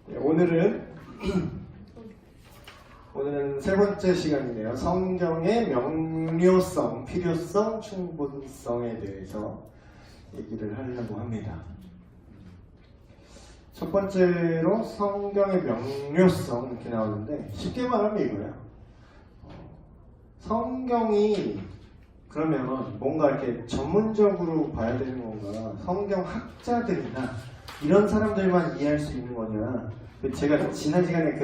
네, 오늘은 세 번째 시간이네요. 성경의 명료성, 필요성, 충분성에 대해서 얘기를 하려고 합니다. 첫 번째로 성경의 명료성 이렇게 나오는데 쉽게 말하면 이거예요. 성경이 그러면 뭔가 이렇게 전문적으로 봐야 되는 건가, 성경 학자들이나 이런 사람들만 이해할 수 있는 거냐. 제가 지난 시간에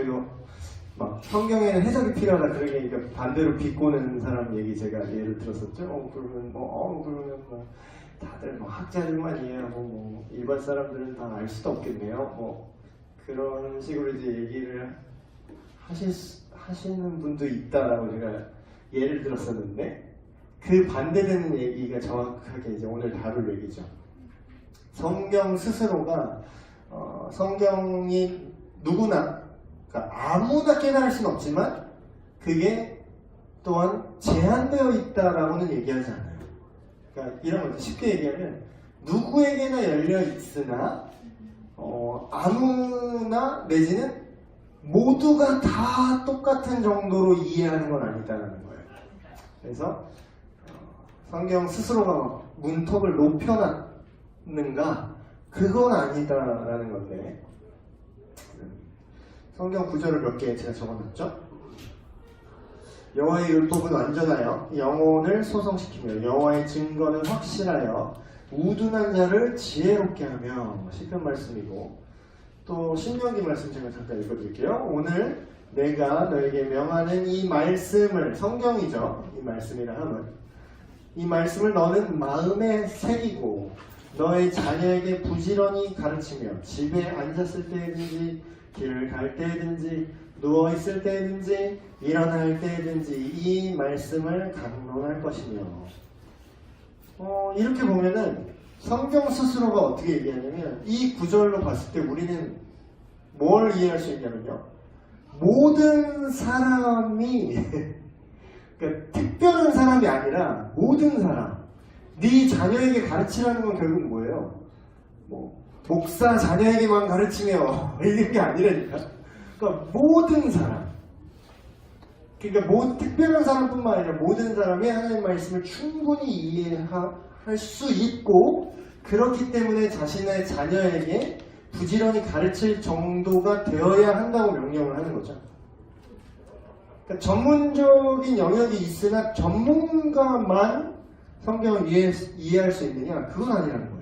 막 성경에는 해석이 필요하다 그러게 반대로 비꼬는 사람 얘기 제가 예를 들었었죠. 그러면 다들 학자들만 이해하고 일반 사람들은 다 알 수도 없겠네요. 그런 식으로 이제 얘기를 하시는 분도 있다라고 제가 예를 들었었는데, 그 반대되는 얘기가 정확하게 이제 오늘 다룰 얘기죠. 성경 스스로가 성경이 누구나, 그러니까 아무나 깨달을 수는 없지만 그게 또한 제한되어 있다라고는 얘기하지 않아요. 그러니까 이런 거죠. 쉽게 얘기하면 누구에게나 열려 있으나 아무나 내지는 모두가 다 똑같은 정도로 이해하는 건 아니다라는 거예요. 그래서 성경 스스로가 문턱을 높여놨는가? 그건 아니다라는 건데, 성경 구절을 몇 개 제가 적어놨죠? 여호와의 율법은 완전하여 영혼을 소성시키며 여호와의 증거는 확실하여 우둔한 자를 지혜롭게 하며, 시편 말씀이고, 또 신명기 말씀 제가 잠깐 읽어드릴게요. 오늘 내가 너에게 명하는 이 말씀을, 성경이죠, 이 말씀이라 함은, 이 말씀을 너는 마음에 새기고 너의 자녀에게 부지런히 가르치며 집에 앉았을 때든지 길을 갈 때든지 누워있을 때든지 일어날 때든지 이 말씀을 강론할 것이며. 이렇게 보면은 성경 스스로가 어떻게 얘기하냐면, 이 구절로 봤을 때 우리는 뭘 이해할 수 있냐면요, 모든 사람이 그러니까 특별한 사람이 아니라 모든 사람, 네 자녀에게 가르치라는 건 결국 뭐예요? 목사 자녀에게만 가르치며 이런 게 아니라니까. 그러니까 모든 사람, 그러니까 특별한 사람뿐만 아니라 모든 사람이 하나님의 말씀을 충분히 이해할 수 있고, 그렇기 때문에 자신의 자녀에게 부지런히 가르칠 정도가 되어야 한다고 명령을 하는 거죠. 그러니까 전문적인 영역이 있으나 전문가만 성경을 이해할 수 있느냐? 그건 아니라는 거예요.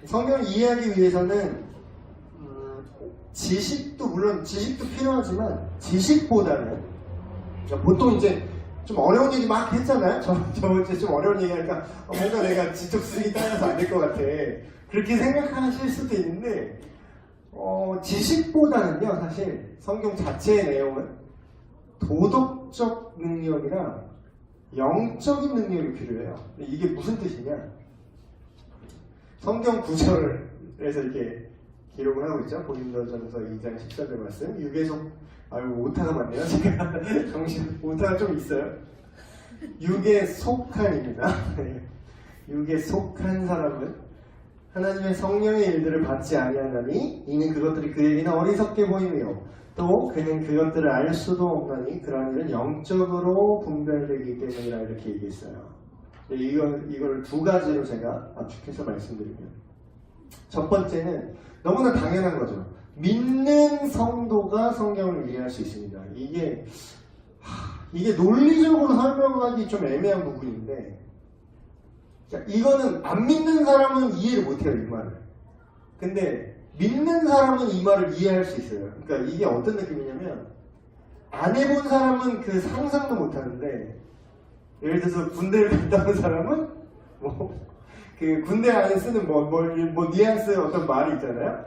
성경을 이해하기 위해서는 물론 지식도 필요하지만, 지식보다는, 그러니까 보통 이제 좀 어려운 얘기 막 했잖아요. 저번주에 좀 어려운 얘기 하니까 뭔가 내가 지적 수익이 따라서 안 될 것 같아, 그렇게 생각하실 수도 있는데, 지식보다는요, 사실 성경 자체의 내용은 도덕적 능력이나 영적인 능력이 필요해요. 이게 무슨 뜻이냐? 성경 구절에서 이렇게 기록을 하고 있죠. 고린도전서 2장 14절 말씀. 오타가 많네요. 제가 오타가 좀 있어요. 육에 속한입니다. 육에 속한 사람은 하나님의 성령의 일들을 받지 아니하나니 이는 그것들이 그에게는 어리석게 보이며 또 그는 그것들을 알 수도 없나니 그러한 일은 영적으로 분별되기 때문이라, 이렇게 얘기했어요. 이걸 두 가지로 제가 압축해서 말씀드리면, 첫 번째는 너무나 당연한 거죠. 믿는 성도가 성경을 이해할 수 있습니다. 이게 논리적으로 설명하기 좀 애매한 부분인데, 이거는 안 믿는 사람은 이해를 못해요, 이 말을. 근데 믿는 사람은 이 말을 이해할 수 있어요. 그러니까 이게 어떤 느낌이냐면, 안 해본 사람은 그 상상도 못하는데, 예를 들어서 군대를 갔다 온 사람은 그 군대 안에 쓰는 뉘앙스 어떤 말이 있잖아요.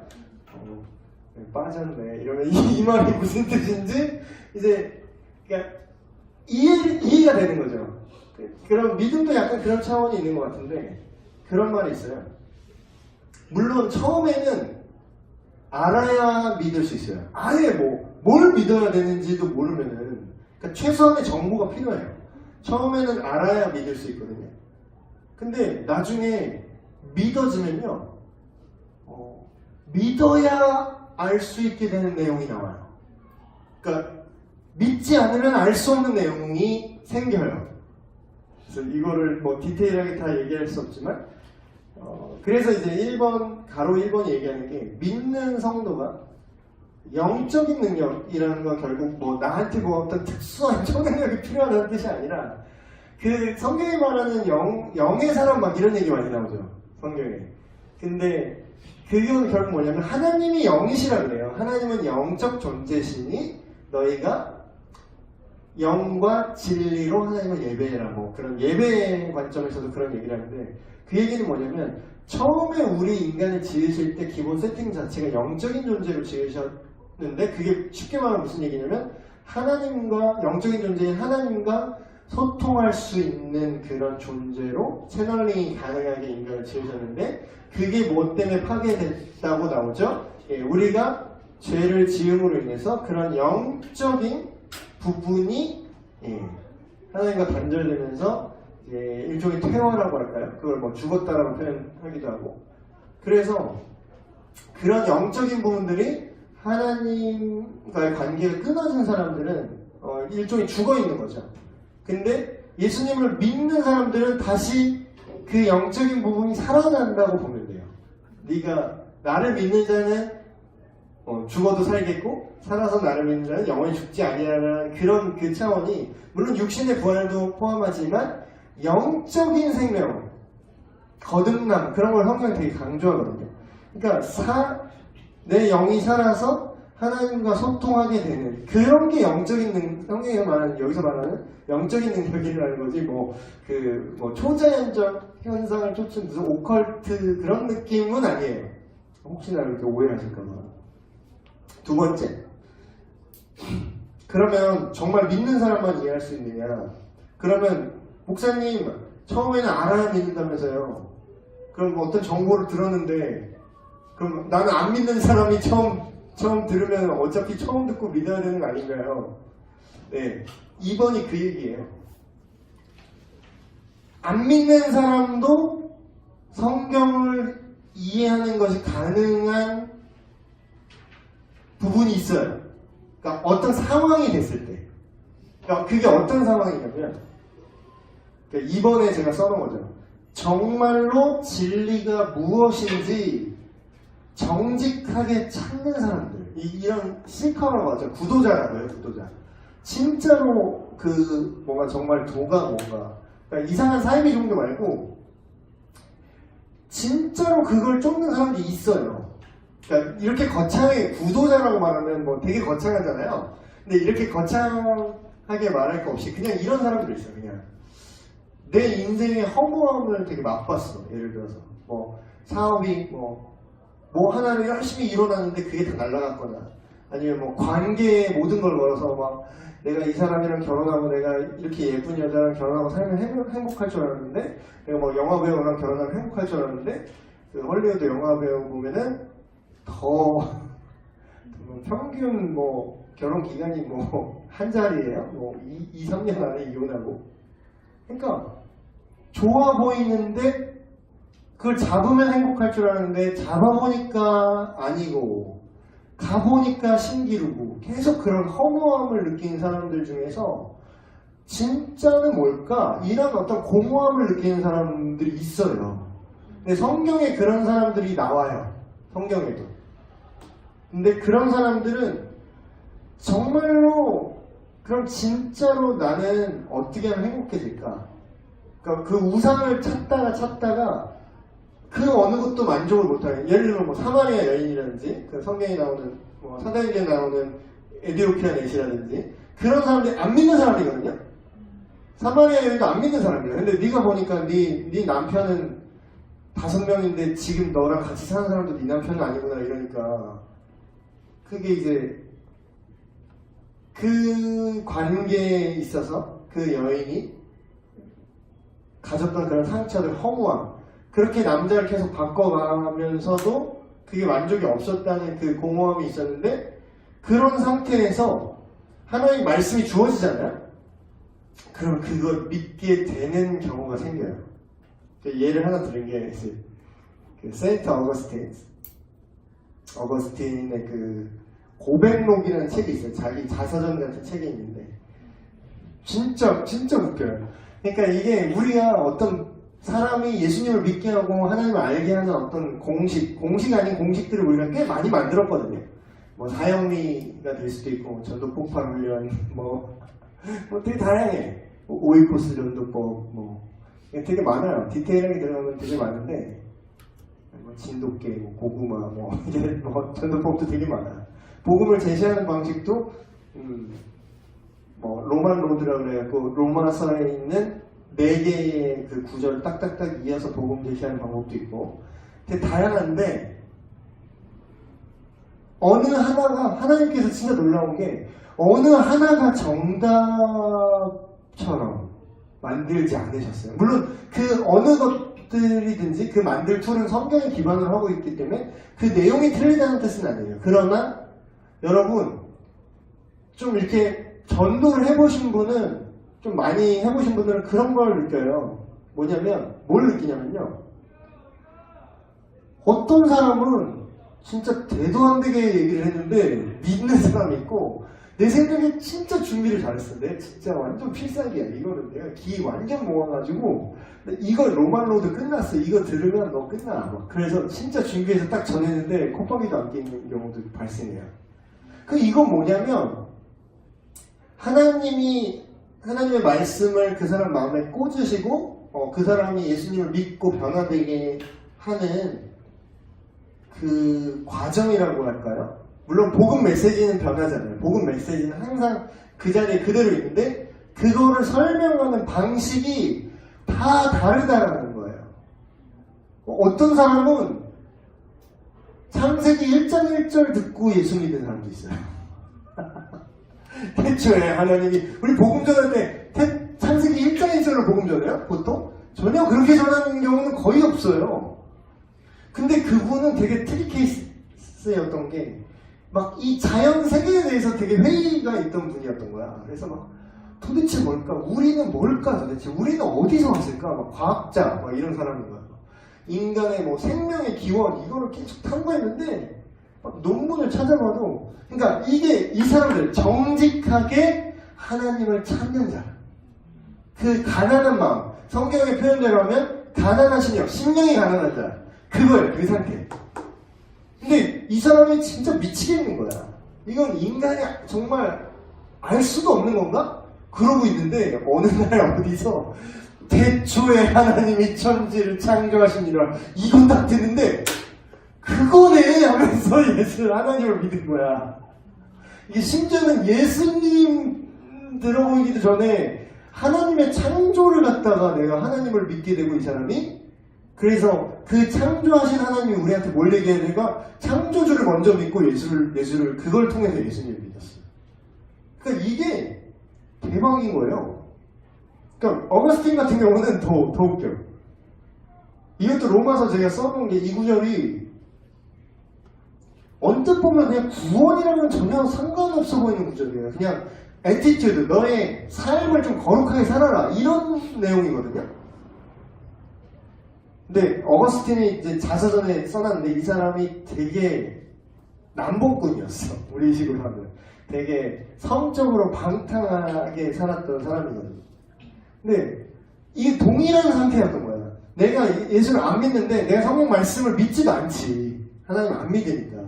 빠졌네 이러면 이 말이 무슨 뜻인지 이제 그러니까 이해가 되는 거죠. 그럼 믿음도 약간 그런 차원이 있는 것 같은데, 그런 말이 있어요. 물론 처음에는 알아야 믿을 수 있어요. 아예 뭘 믿어야 되는지도 모르면은, 그러니까 최소한의 정보가 필요해요. 처음에는 알아야 믿을 수 있거든요. 근데 나중에 믿어지면요, 믿어야 알 수 있게 되는 내용이 나와요. 그러니까 믿지 않으면 알 수 없는 내용이 생겨요. 그래서 이거를 뭐 디테일하게 다 얘기할 수 없지만 그래서 이제 1번 가로 1번이 얘기하는 게 믿는 성도가 영적인 능력이라는 건 결국 뭐 나한테 뭐 어떤 특수한 초능력이 필요하다는 뜻이 아니라 그 성경에 말하는 영의 사람 막 이런 얘기 많이 나오죠. 성경에. 근데 그건 결국 뭐냐면 하나님이 영이시라 그래요. 하나님은 영적 존재시니 너희가 영과 진리로 하나님을 예배해라. 뭐 그런 예배 관점에서도 그런 얘기를 하는데 그 얘기는 뭐냐면 처음에 우리 인간을 지으실 때 기본 세팅 자체가 영적인 존재로 지으셨는데 그게 쉽게 말하면 무슨 얘기냐면 하나님과 영적인 존재인 하나님과 소통할 수 있는 그런 존재로 채널링이 가능하게 인간을 지으셨는데 그게 뭐 때문에 파괴됐다고 나오죠? 예, 우리가 죄를 지음으로 인해서 그런 영적인 부분이 하나님과 단절되면서 일종의 퇴화라고 할까요? 그걸 뭐 죽었다라고 표현하기도 하고 그래서 그런 영적인 부분들이 하나님과의 관계가 끊어진 사람들은 일종의 죽어있는 거죠. 근데 예수님을 믿는 사람들은 다시 그 영적인 부분이 살아난다고 보면 돼요. 네가 나를 믿는 자는 죽어도 살겠고 살아서 나를 믿는 자는 영원히 죽지 아니하라는 그런 그 차원이 물론 육신의 부활도 포함하지만 영적인 생명, 거듭남 그런 걸 성경이 되게 강조하거든요. 그러니까 내 영이 살아서 하나님과 소통하게 되는 그런 게 영적인 성경이 말하는 여기서 말하는 영적인 능력이라는 거지 뭐 초자연적 현상을 쫓은 무슨 오컬트 그런 느낌은 아니에요. 혹시나 이렇게 오해하실까봐. 두 번째, 그러면 정말 믿는 사람만 이해할 수 있느냐? 그러면 목사님 처음에는 알아야 믿는다면서요. 그럼 뭐 어떤 정보를 들었는데 그럼 나는 안 믿는 사람이 처음 들으면 어차피 처음 듣고 믿어야 되는 거 아닌가요? 네, 2번이 그 얘기예요. 안 믿는 사람도 성경을 이해하는 것이 가능한 부분이 있어요. 그러니까 어떤 상황이 됐을 때. 그러니까 그게 어떤 상황이냐면 그러니까 이번에 제가 써놓은 거죠. 정말로 진리가 무엇인지 정직하게 찾는 사람들. 이런 시커라고 하죠. 구도자라고 해요. 구도자. 진짜로 뭔가 정말 도가 뭔가 그러니까 이상한 삶의 종교 말고 진짜로 그걸 쫓는 사람들이 있어요. 그러니까 이렇게 거창하게 구도자라고 말하면 뭐 되게 거창하잖아요. 근데 이렇게 거창하게 말할 거 없이 그냥 이런 사람들이 있어요. 그냥 내 인생의 허무함을 되게 맛봤어. 예를 들어서 뭐 사업이 뭐 하나를 열심히 이뤄놨는데 그게 다 날아갔거나 아니면 뭐 관계에 모든 걸 걸어서 막 내가 이 사람이랑 결혼하고 내가 이렇게 예쁜 여자랑 결혼하고 살면 행복할 줄 알았는데 내가 뭐 영화배우랑 결혼하면 행복할 줄 알았는데 그 헐리우드 영화배우 보면은 더 평균 뭐 결혼 기간이 뭐 한 자리예요. 뭐 2-3년 안에 이혼하고 그러니까 좋아 보이는데 그걸 잡으면 행복할 줄 알았는데 잡아보니까 아니고 가보니까 신기루고 계속 그런 허무함을 느끼는 사람들 중에서 진짜는 뭘까? 이런 어떤 공허함을 느끼는 사람들이 있어요. 근데 성경에 그런 사람들이 나와요. 성경에도. 근데 그런 사람들은 정말로 그럼 진짜로 나는 어떻게 하면 행복해질까? 그러니까 그 우상을 찾다가 그 어느 것도 만족을 못하는 예를 들어 뭐 사마리아 여인이라든지 그 성경에 나오는 뭐 사도행전에 나오는 에디오피아 내시라든지 그런 사람들이 안 믿는 사람이거든요. 사마리아 여인도 안 믿는 사람이에요. 근데 네가 보니까 네 남편은 5명인데 지금 너랑 같이 사는 사람도 네 남편은 아니구나 이러니까 그게 이제 그 관계에 있어서 그 여인이 가졌던 그런 상처들, 허무함 그렇게 남자를 계속 바꿔가면서도 그게 만족이 없었다는 그 공허함이 있었는데 그런 상태에서 하나님의 말씀이 주어지잖아요. 그럼 그걸 믿게 되는 경우가 생겨요. 예를 하나 들은 게 그 세인트 어거스틴 어거스틴의 그 고백록이라는 책이 있어요. 자기 자서전 같은 책이 있는데 진짜 웃겨요. 그러니까 이게 우리가 어떤 사람이 예수님을 믿게 하고 하나님을 알게 하는 어떤 공식 아닌 공식들을 우리가 꽤 많이 만들었거든요. 뭐 사형리가 될 수도 있고 전도 폭발 훈련 뭐 되게 다양해. 오이코스 전도법 뭐 되게 많아요. 디테일하게 들어가면 되게 많은데 뭐 진돗개, 뭐 고구마 뭐 이게 뭐 전도법도 되게 많아. 복음을 제시하는 방식도 뭐 로만 로드라고 그래갖고 로마서에 있는 4개의 그 구절을 딱딱딱 이어서 복음 제시하는 방법도 있고 되게 다양한데 어느 하나가 하나님께서 진짜 놀라운 게 어느 하나가 정답처럼 만들지 않으셨어요. 물론 그 어느 것들이든지 그 만들 툴은 성경에 기반을 하고 있기 때문에 그 내용이 틀리다는 뜻은 아니에요. 그러나 여러분 좀 이렇게 전도를 해보신 분은 좀 많이 해보신 분들은 그런 걸 느껴요. 뭐냐면 뭘 느끼냐면요. 어떤 사람은 진짜 대도 안 되게 얘기를 했는데 믿는 사람이 있고 내 생각에 진짜 준비를 잘했어. 내가 진짜 완전 필살기야. 이거는 내가 기 완전 모아가지고 이거 로만로드 끝났어. 이거 들으면 너 끝나. 그래서 진짜 준비해서 딱 전했는데 콧방귀도 안 끼는 경우도 발생해요. 이건 뭐냐면 하나님의 말씀을 그 사람 마음에 꽂으시고 그 사람이 예수님을 믿고 변화되게 하는 그 과정이라고 할까요? 물론 복음 메시지는 변하잖아요. 복음 메시지는 항상 그 자리에 그대로 있는데 그거를 설명하는 방식이 다 다르다라는 거예요. 어떤 사람은 창세기 1장 1절 듣고 예수 믿는 사람도 있어요. 태초에 하나님이 우리 복음 전할 때 창세기 1장 1절로 복음 전해요? 보통? 전혀 그렇게 전하는 경우는 거의 없어요. 근데 그분은 되게 트리 케이스였던 게 막 이 자연 세계에 대해서 되게 회의가 있던 분이었던 거야. 그래서 막 도대체 뭘까? 우리는 뭘까 도대체? 우리는 어디서 왔을까? 막 과학자 막 이런 사람인 거야. 인간의 뭐 생명의 기원 이거를 계속 탐구했는데 막 논문을 찾아봐도 그러니까 이게 이 사람들 정직하게 하나님을 찾는 자. 그 가난한 마음. 성경의 표현대로 하면 가난하신 영, 심령이 가난한 자. 그거예요. 그 상태. 근데 이 사람이 진짜 미치겠는 거야. 이건 인간이 정말 알 수도 없는 건가? 그러고 있는데 어느 날 어디서 태초에 하나님이 천지를 창조하시니라 이건 딱 듣는데 그거네 하면서 하나님을 믿은 거야. 이게 심지어는 예수님 들어보기도 전에 하나님의 창조를 갖다가 내가 하나님을 믿게 되고 이 사람이 그래서 그 창조하신 하나님이 우리한테 뭘 얘기해야 되니까 창조주를 먼저 믿고 예수를 그걸 통해서 예수님을 믿었어요. 그러니까 이게 대박인 거예요. 그러니까 어거스틴 같은 경우는 더 웃겨요. 이것도 로마서 제가 써놓은 게 이 구절이 언뜻 보면 그냥 구원이랑은 전혀 상관없어 보이는 구절이에요. 그냥 애티튜드, 너의 삶을 좀 거룩하게 살아라 이런 내용이거든요. 근데 어거스틴이 이제 자서전에 써놨는데 이 사람이 되게 남복꾼이었어. 우리 식으로 하면 되게 성적으로 방탕하게 살았던 사람이거든요. 근데 이게 동일한 상태였던 거야. 내가 예수를 안 믿는데 내가 성경 말씀을 믿지도 않지. 하나님 안 믿으니까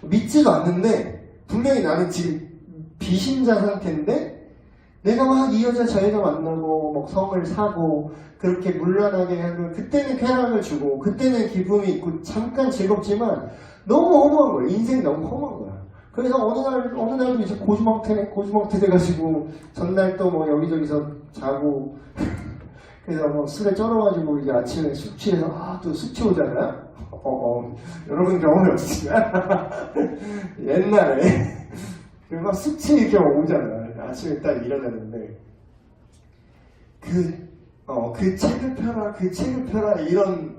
믿지도 않는데 분명히 나는 지금 비신자 상태인데 내가 막 이 여자 저 여자 만나고 막 성을 사고 그렇게 물란하게 하고 그때는 쾌락을 주고 그때는 기쁨이 있고 잠깐 즐겁지만 너무 허무한 거야. 인생이 너무 허무한 거야. 그래서 어느 날도 이제 고주망태 돼가지고 전날 또 뭐 여기저기서 자고 그래서 뭐 술에 쩔어가지고 이제 아침에 술 취해서 또 술 취오잖아요. 여러분 경험이 없으시나? 옛날에 그리고 막 숙취 이렇게 오잖아요. 아침에 딱 일어났는데 그 책을 펴라 이런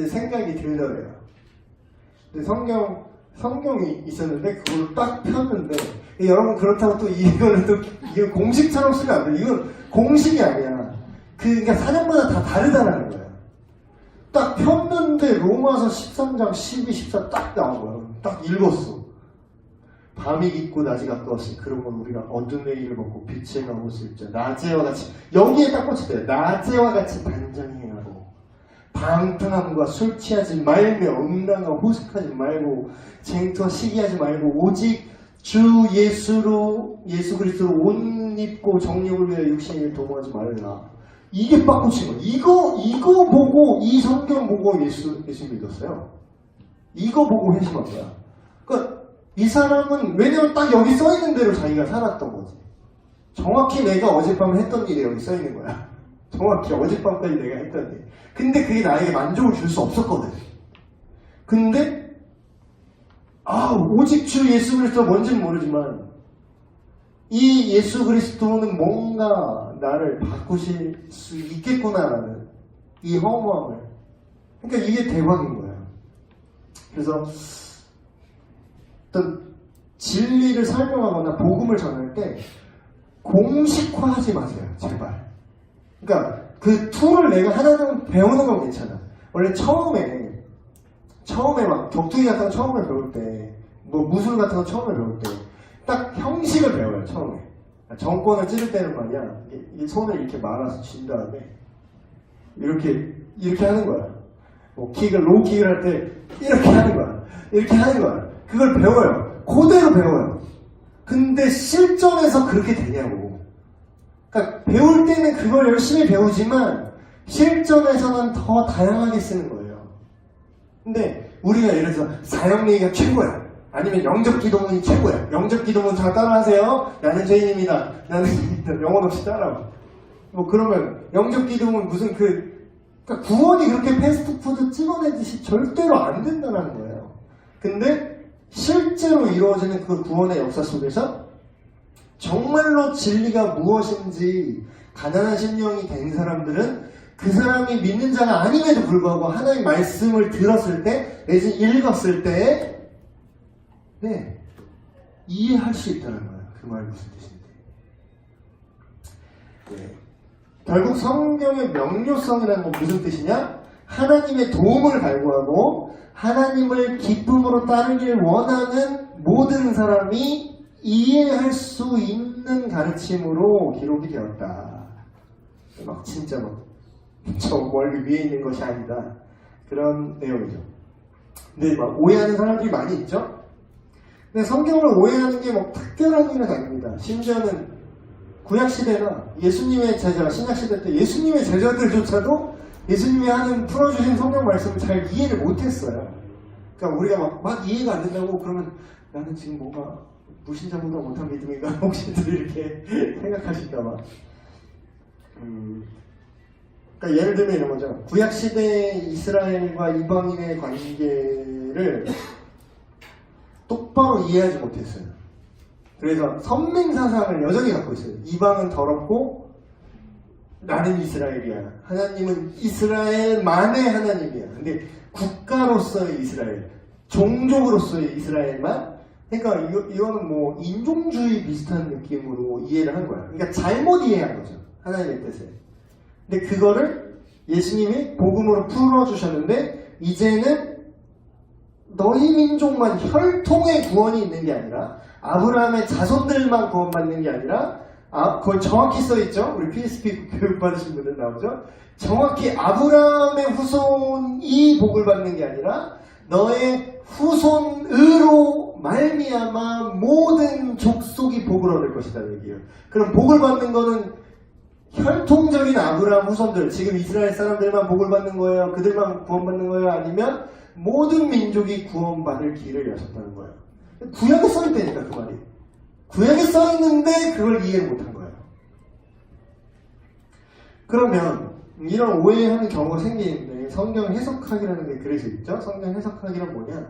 생각이 들더래요. 근데 성경이 있었는데 그걸 딱 폈는데 여러분 그렇다고 또 이거는 또 이게 공식처럼 쓰면 안 돼. 이건 공식이 아니야. 그러니까 사람마다 다 다르다는 거야. 딱 폈는데 로마서 13장 12, 14 딱 나온 읽었어. 밤이 깊고 낮이 가까웠으니 그러면 우리가 어둠의 일을 먹고 빛의 나무 쓸자 낮에와 같이 여기에 딱 꽂혔대요. 낮에와 같이 단정히 행하고 방탕함과 술 취하지 말며 음란과 호색하지 말고 쟁투와 시기하지 말고 오직 주 예수 그리스도로 옷 입고 정욕을 위해 육신의 일을 도모하지 말라. 이게 빡 꽂힌 거야. 이거 보고 이 성경 보고 예수 믿었어요. 이거 보고 회심한 거야. 그러니까 이 사람은 왜냐면 딱 여기 써 있는 대로 자기가 살았던 거지. 정확히 내가 어젯밤에 했던 일이 여기 써 있는 거야. 정확히 어젯밤까지 내가 했던 일. 근데 그게 나에게 만족을 줄 수 없었거든. 근데 오직 주 예수 그리스도가 뭔지는 모르지만 이 예수 그리스도는 뭔가 나를 바꾸실 수 있겠구나라는 이 허무함을. 그러니까 이게 대박인 거예요. 그래서 어떤 진리를 설명하거나 복음을 전할 때 공식화하지 마세요. 제발. 그러니까 그 툴을 내가 하나는 배우는 건 괜찮아. 원래 처음에 막 격투기 같은 거 처음에 배울 때, 뭐 무술 같은 거 처음에 배울 때 딱 형식을 배워요. 처음에 정권을 찌를 때는 말이야. 이 손을 이렇게 말아서 쥔 다음에 이렇게 하는 거야. 뭐 로우킥을 할 때 이렇게 하는 거야. 이렇게 하는 거야. 그걸 배워요. 그대로 배워요. 근데 실전에서 그렇게 되냐고. 그러니까 배울 때는 그걸 열심히 배우지만 실전에서는 더 다양하게 쓰는 거예요. 근데 우리가 예를 들어서 사형리가 최고야. 아니면 영접기도문이 최고야. 영접기도문 다 따라하세요. 나는 죄인입니다. 나는 영혼 없이 따라와. 뭐 그러면 영접기도문 무슨 그러니까 구원이 그렇게 패스트푸드 찍어내듯이 절대로 안 된다는 거예요. 근데 실제로 이루어지는 그 구원의 역사 속에서 정말로 진리가 무엇인지 가난한 심령이 된 사람들은 그 사람이 믿는 자가 아님에도 불구하고 하나님의 말씀을 들었을 때 내지 읽었을 때 이해할 수 있다는 거예요. 그 말이 무슨 뜻인지. 결국 성경의 명료성이라는 건 무슨 뜻이냐? 하나님의 도움을 갈구하고 하나님을 기쁨으로 따르길 원하는 모든 사람이 이해할 수 있는 가르침으로 기록이 되었다. 막 진짜 저 멀리 위에 있는 것이 아니다. 그런 내용이죠. 근데 막 오해하는 사람들이 많이 있죠? 근데 성경을 오해하는 게 뭐 특별한 일은 아닙니다. 심지어는 구약시대나 예수님의 제자, 신약시대 때 예수님의 제자들조차도 예수님이 하는 풀어주신 성경 말씀을 잘 이해를 못했어요. 그러니까 우리가 막 이해가 안 된다고 그러면 나는 지금 뭔가 무신자보다 못한 믿음인가 혹시 이렇게 생각하실까봐. 그러니까 예를 들면 이런 거죠. 구약시대 이스라엘과 이방인의 관계를 똑바로 이해하지 못했어요. 그래서 선맹사상을 여전히 갖고 있어요. 이방은 더럽고 나는 이스라엘이야. 하나님은 이스라엘만의 하나님이야. 근데 국가로서의 이스라엘, 종족으로서의 이스라엘만. 그러니까 이거는 뭐 인종주의 비슷한 느낌으로 이해를 한 거야. 그러니까 잘못 이해한 거죠. 하나님의 뜻을. 근데 그거를 예수님이 복음으로 풀어주셨는데 이제는 너희 민족만 혈통의 구원이 있는 게 아니라 아브라함의 자손들만 구원받는 게 아니라 그걸 정확히 써있죠. 우리 PSP 교육 받으신 분들 나오죠. 정확히 아브라함의 후손이 복을 받는 게 아니라 너의 후손으로 말미암아 모든 족속이 복을 얻을 것이다 얘기예요. 그럼 복을 받는 거는 혈통적인 아브라함 후손들, 지금 이스라엘 사람들만 복을 받는 거예요? 그들만 구원받는 거예요? 아니면 모든 민족이 구원받을 길을 여셨다는 거예요. 구약에 써있다니까 그 말이. 구약에 써있는데 그걸 이해를 못한 거예요. 그러면 이런 오해하는 경우가 생기는데 성경 해석하기라는 게 그래서 있죠. 성경 해석하기란 뭐냐?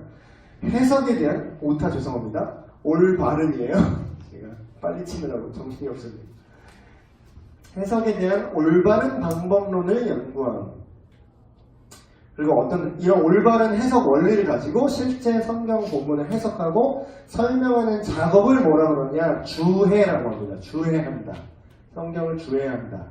해석에 대한 오타 죄송합니다. 올바름이에요. 제가 빨리 치느라고 정신이 없어요. 해석에 대한 올바른 방법론을 연구함. 그리고 어떤 이런 올바른 해석 원리를 가지고 실제 성경 본문을 해석하고 설명하는 작업을 뭐라 그러냐? 주해라고 합니다. 주해한다. 성경을 주해한다.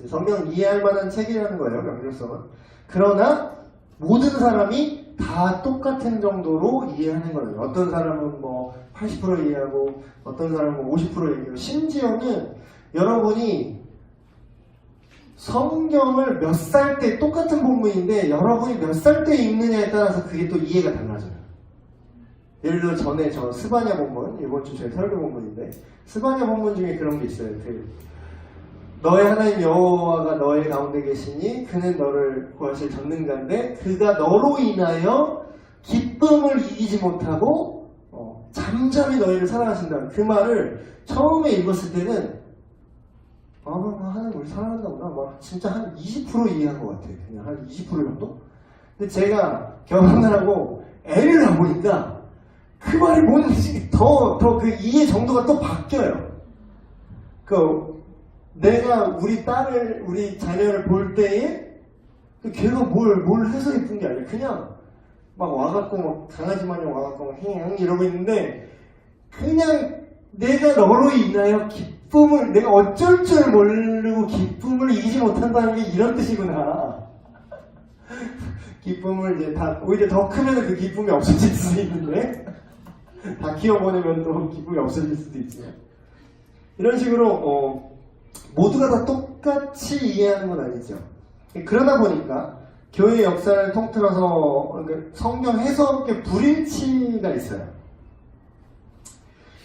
성경을 이해할 만한 책이라는 거예요. 명료성은. 그러나 모든 사람이 다 똑같은 정도로 이해하는 거예요. 어떤 사람은 뭐 80% 이해하고 어떤 사람은 50% 이해하고 심지어는 여러분이 성경을 몇 살 때 똑같은 본문인데 여러분이 몇 살 때 읽느냐에 따라서 그게 또 이해가 달라져요. 예를 들어 전에 저 스바냐 본문, 이번 주 제 설교 본문인데 스바냐 본문 중에 그런 게 있어요. 너의 하나님 여호와가 너의 가운데 계시니 그는 너를 구하실 전능자인데 그가 너로 인하여 기쁨을 이기지 못하고 잠잠히 너희를 사랑하신다. 그 말을 처음에 읽었을 때는 하나님 우리 사랑한다 보다 막 진짜 한 20% 이해한 것 같아요. 그냥 한 20% 정도? 근데 제가 결혼을 하고 애를 낳으니까 그 말이 뭔지 더 그 이해 정도가 또 바뀌어요. 내가 우리 딸을, 우리 자녀를 볼 때에 걔가 뭘 해서 예쁜 게 아니야. 그냥 막 와갖고 막 강아지 마냥 와갖고 막 행 이러고 있는데 그냥 내가 너로 인하여 기쁨을 내가 어쩔 줄 모르고 기쁨을 이기지 못한다는 게 이런 뜻이구나. 기쁨을 이제 오히려 더 크면 그 기쁨이 없어질 수 있는데 다 키워보내면 또 기쁨이 없어질 수도 있지만 이런 식으로 모두가 다 똑같이 이해하는 건 아니죠. 그러다 보니까 교회 역사를 통틀어서 성경 해석의 불일치가 있어요.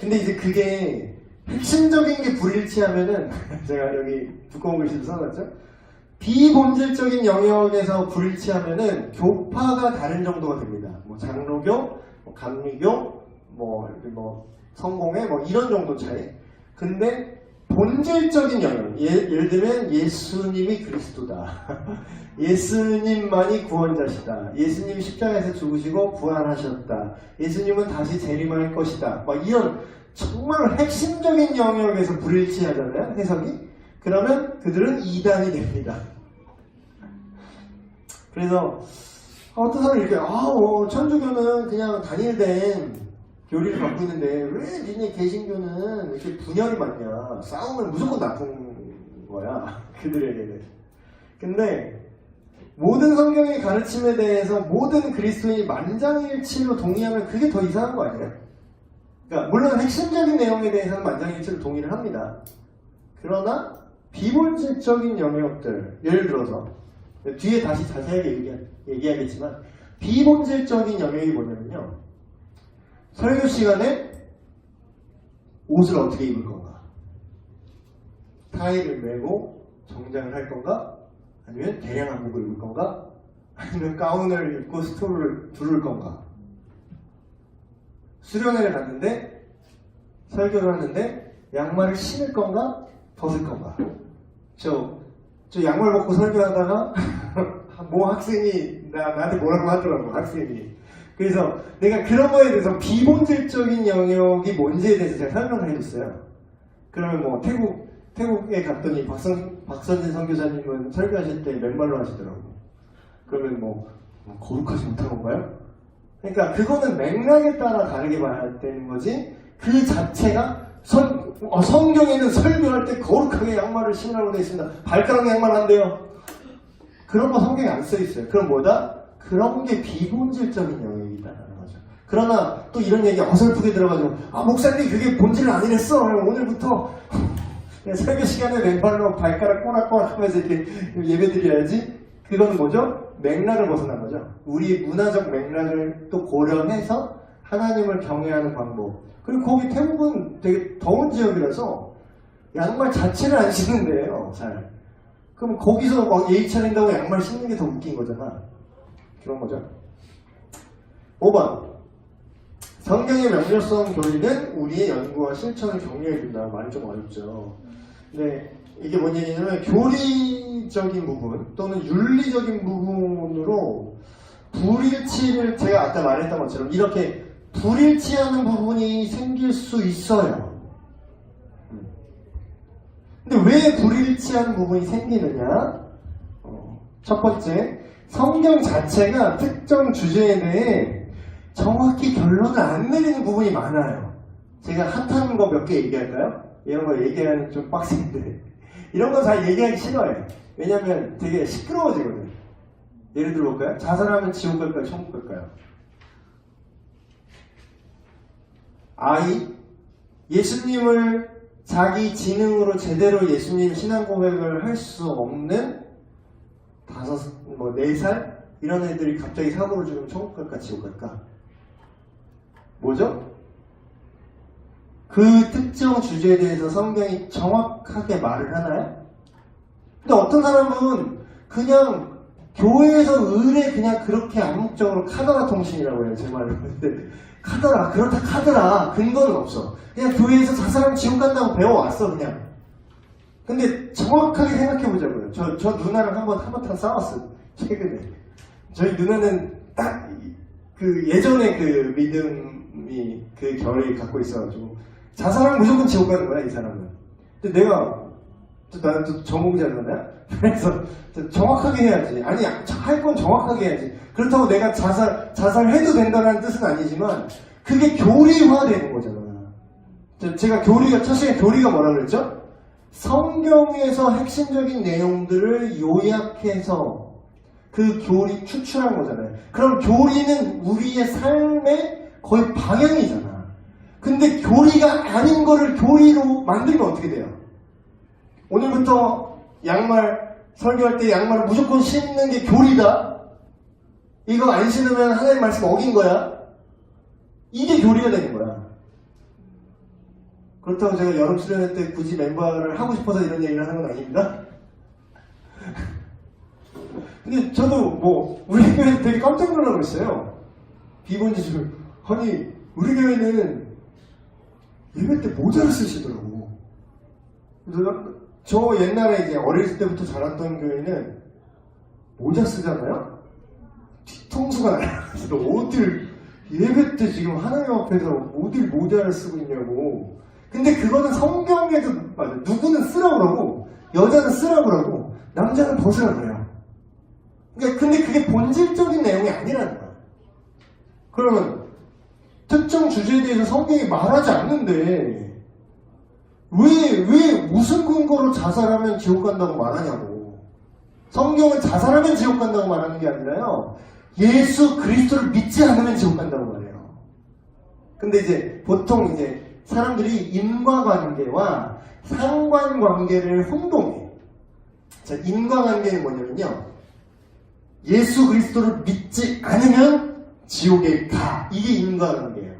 근데 이제 그게 핵심적인 게 불일치하면은 제가 여기 두꺼운 글씨도 써놨죠. 비본질적인 영역에서 불일치하면은 교파가 다른 정도가 됩니다. 뭐 장로교, 뭐 감리교, 뭐 성공회 뭐 이런 정도 차이. 근데 본질적인 영역, 예를 들면 예수님이 그리스도다. 예수님만이 구원자시다. 예수님이 십자가에서 죽으시고 부활하셨다. 예수님은 다시 재림할 것이다. 막 이런 정말 핵심적인 영역에서 불일치하잖아요, 해석이. 그러면 그들은 이단이 됩니다. 그래서 어떤 사람이 이렇게 천주교는 그냥 단일된 교리를 갖고 있는데 왜 니네 개신교는 이렇게 분열이 많냐. 싸우면 무조건 나쁜 거야. 그들에게는. 근데 모든 성경의 가르침에 대해서 모든 그리스도인이 만장일치로 동의하면 그게 더 이상한 거 아니에요? 그러니까 물론 핵심적인 내용에 대해서는 만장일치로 동의를 합니다. 그러나 비본질적인 영역들, 예를 들어서 뒤에 다시 자세하게 얘기하겠지만 비본질적인 영역이 뭐냐면요. 설교 시간에 옷을 어떻게 입을 건가? 타이를 메고 정장을 할 건가? 아니면 대량 한복을 입을 건가? 아니면 가운을 입고 스토를 두를 건가? 수련회를 갔는데 설교를 하는데 양말을 신을 건가? 벗을 건가? 저 양말 벗고 설교하다가 뭐 학생이 나한테 뭐라고 하더라고. 학생이. 그래서 내가 그런 거에 대해서 비본질적인 영역이 뭔지에 대해서 제가 설명을 해줬어요. 그러면 뭐 태국에 갔더니 박선진 선교사님은 설교하실 때 맨발로 하시더라고. 그러면 뭐 거룩하지 못한 건가요? 그러니까 그거는 맥락에 따라 다르게 봐야 되는 거지. 그 자체가 성경에는 설교할 때 거룩하게 양말을 신으라고 되어 있습니다. 발가락 양말 안 돼요. 그런 거 성경에 안 써 있어요. 그럼 뭐다? 그런 게 비본질적인 영역이다라는 거죠. 그러나 또 이런 얘기 어설프게 들어가지고 목사님 그게 본질은 아니랬어. 오늘부터 설교 시간에 맨발로 발가락 꼬락꼬락 하면서 이렇게 예배드려야지. 그건 뭐죠? 맥락을 벗어난 거죠. 우리 문화적 맥락을 또 고려해서 하나님을 경외하는 방법. 그리고 거기 태국은 되게 더운 지역이라서 양말 자체를 안 신는데요. 잘. 그럼 거기서 막 예의 차린다고 양말 신는 게 더 웃긴 거잖아. 그런 거죠. 5번. 성경의 명료성 교리는 우리의 연구와 실천을 격려해준다. 말이 좀 어렵죠. 근데 이게 뭔 얘기냐면 교리적인 부분 또는 윤리적인 부분으로 불일치를 제가 아까 말했던 것처럼 이렇게 불일치하는 부분이 생길 수 있어요. 근데 왜 불일치하는 부분이 생기느냐? 첫 번째, 성경 자체가 특정 주제에 대해 정확히 결론을 안 내리는 부분이 많아요. 제가 핫한 거 몇 개 얘기할까요? 이런 거 얘기하는 좀 빡센데 이런 거 잘 얘기하기 싫어요. 왜냐면 되게 시끄러워지거든요. 예를 들어볼까요? 자살하면 지옥 갈까요? 천국 갈까요? 아이, 예수님을 자기 지능으로 제대로 예수님 신앙 고백을 할 수 없는 4살? 이런 애들이 갑자기 사고를 죽으면 천국 갈까 지옥 갈까? 뭐죠? 그 특정 주제에 대해서 성경이 정확하게 말을 하나요? 근데 어떤 사람은 그냥 교회에서 의뢰 그냥 그렇게 암묵적으로 카더라 통신이라고 해요, 제 말로. 근데 카더라, 그렇다 카더라, 근거는 없어. 그냥 교회에서 자살하면 지옥 간다고 배워왔어, 그냥. 근데 정확하게 생각해보자고요. 저 누나랑 한바탕 싸웠어요, 최근에. 저희 누나는 딱 그 예전에 그 믿음이 그 결이 갖고 있어가지고 자살하면 무조건 지옥 가는 거야, 이 사람은. 근데 내가 나는 또 전공자잖아요. 그래서 정확하게 해야지. 아니, 할 건 정확하게 해야지. 그렇다고 내가 자살해도 된다는 뜻은 아니지만 그게 교리화되는 거잖아. 제가 첫 시간에 교리가 뭐라 그랬죠? 성경에서 핵심적인 내용들을 요약해서 그 교리 추출한 거잖아요. 그럼 교리는 우리의 삶의 거의 방향이잖아. 근데 교리가 아닌 거를 교리로 만들면 어떻게 돼요? 오늘부터 양말 설교할 때 양말을 무조건 신는 게 교리다. 이거 안 신으면 하나님 말씀 어긴 거야. 이게 교리가 되는 거야. 그렇다고 제가 여름 수련회 때 굳이 멤버를 하고 싶어서 이런 얘기를 하는 건 아닙니다. 근데 저도 우리 교회에서 되게 깜짝 놀라고 했어요. 비본지를. 아니, 우리 교회는 예배 때 모자를 쓰시더라고. 그래서 저 옛날에 이제 어릴 때부터 자랐던 교회는 모자 쓰잖아요? 뒤통수가 날아가서 어딜 예배 때 지금 하나님 앞에서 어딜 모자를 쓰고 있냐고. 근데 그거는 성경에도 맞아. 누구는 쓰라고 그러고 여자는 쓰라고 그러고 남자는 벗으라고 그래요. 그러니까 근데 그게 본질적인 내용이 아니라는 거야. 그러면 특정 주제에 대해서 성경이 말하지 않는데 왜 무슨 근거로 자살하면 지옥 간다고 말하냐고. 성경은 자살하면 지옥 간다고 말하는 게 아니라요. 예수 그리스도를 믿지 않으면 지옥 간다고 말해요. 근데 이제 보통 이제 사람들이 인과관계와 상관관계를 혼동해. 자, 인과관계는 뭐냐면요. 예수 그리스도를 믿지 않으면 지옥에 가. 이게 인과관계예요.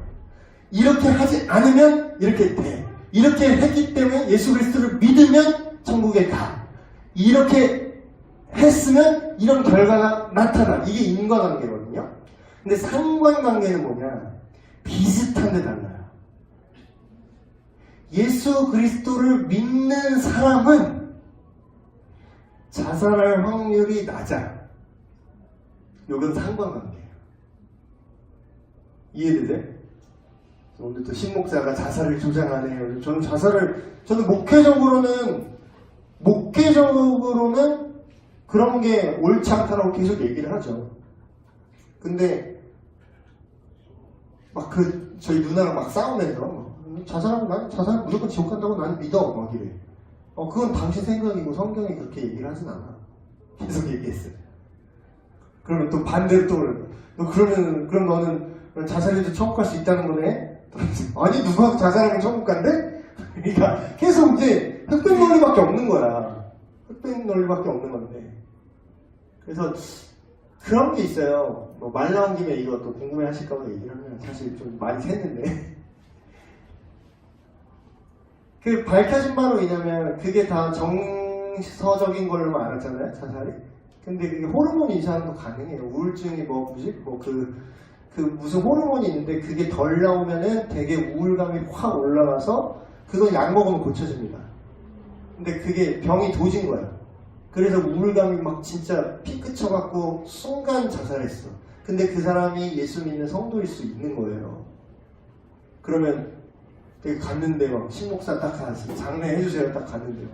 이렇게 하지 않으면 이렇게 돼. 이렇게 했기 때문에 예수 그리스도를 믿으면 천국에 가. 이렇게 했으면 이런 결과가 나타나. 이게 인과관계거든요. 근데 상관관계는 뭐냐? 비슷한데 달라요. 예수 그리스도를 믿는 사람은 자살할 확률이 낮아요. 이건 상관관계예요. 이해되세요? 오늘 또 신목사가 자살을 조장하네요. 저는 목회적으로는 그런 게 옳지 않다라고 계속 얘기를 하죠. 근데 저희 누나랑 막 싸우면서 자살하면 무조건 지옥 간다고 나는 믿어. 막 이래. 그건 당신 생각이고 성경이 그렇게 얘기를 하진 않아. 계속 얘기했어요. 그러면 또 반대로 그럼 너는 자살해도 천국 갈 수 있다는 거네? 아니, 누가 자살하면 천국 간대? 그러니까 계속 이제 흑백 논리밖에 없는 거야. 흑백 논리밖에 없는 건데. 그래서 그런 게 있어요. 말 나온 김에 이거 또 궁금해 하실까봐 얘기를 하면 사실 좀 많이 샜는데. 그 밝혀진 바로 왜냐면 그게 다 정서적인 걸로 알았잖아요, 자살이. 근데 그게 호르몬 이상도 가능해요. 우울증이 무슨 호르몬이 있는데 그게 덜 나오면은 되게 우울감이 확 올라가서 그건 약 먹으면 고쳐집니다. 근데 그게 병이 도진 거야. 그래서 우울감이 막 진짜 피크 쳐갖고 순간 자살했어. 근데 그 사람이 예수 믿는 성도일 수 있는 거예요. 그러면 되게 갔는데 막 신목사 딱 가서 장례해주세요 딱 갔는데요.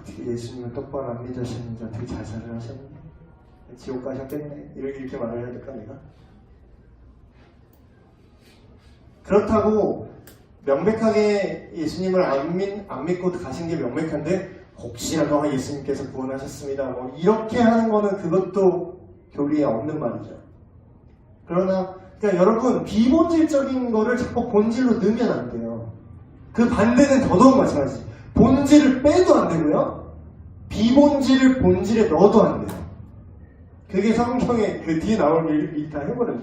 어떻게 예수님을 똑바로 안 믿으셨는지 어떻게 자살을 하셨는지 지옥 가셨겠네. 이렇게 말을 해야 될까 내가? 그렇다고 명백하게 예수님을 안 믿고 가신 게 명백한데 혹시라도 예수님께서 구원하셨습니다. 뭐 이렇게 하는 거는 그것도 교리에 없는 말이죠. 그러나 그러니까 여러분 비본질적인 거를 자꾸 본질로 넣으면 안 돼요. 그 반대는 더더욱 마찬가지. 본질을 빼도 안 되고요. 비본질을 본질에 넣어도 안 돼요. 그게 성경에 그 뒤에 나올 일이 다 해버려요.